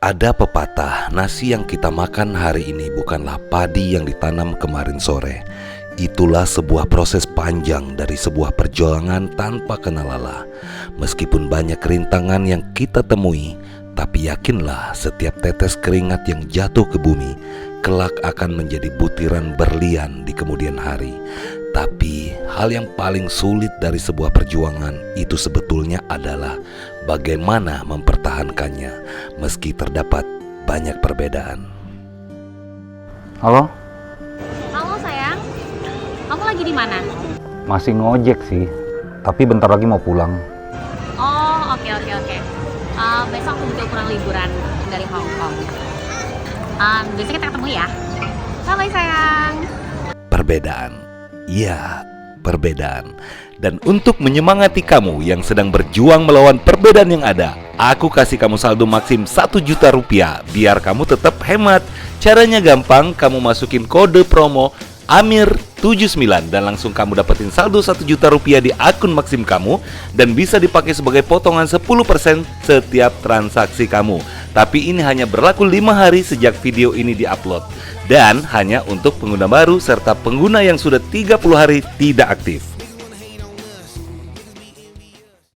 Ada pepatah, nasi yang kita makan hari ini bukanlah padi yang ditanam kemarin sore. Itulah sebuah proses panjang dari sebuah perjuangan tanpa kenal lelah. Meskipun banyak rintangan yang kita temui, tapi yakinlah setiap tetes keringat yang jatuh ke bumi kelak akan menjadi butiran berlian di kemudian hari. Tapi hal yang paling sulit dari sebuah perjuangan itu sebetulnya adalah bagaimana mempertahankannya meski terdapat banyak perbedaan. Halo, Halo sayang, kamu lagi di mana? masih ngojek sih, tapi bentar lagi mau pulang. Oh, oke. Besok aku juga pulang liburan dari Hong Kong. Besok kita ketemu ya. Bye sayang. Perbedaan, ya perbedaan. Dan untuk menyemangati kamu yang sedang berjuang melawan perbedaan yang ada, aku kasih kamu saldo maksim 1 juta rupiah biar kamu tetap hemat. Caranya gampang, kamu masukin kode promo Amir79 dan langsung kamu dapetin saldo 1 juta rupiah di akun maksim kamu dan bisa dipakai sebagai potongan 10% setiap transaksi kamu. Tapi ini hanya berlaku 5 hari sejak video ini diupload dan hanya untuk pengguna baru serta pengguna yang sudah 30 hari tidak aktif.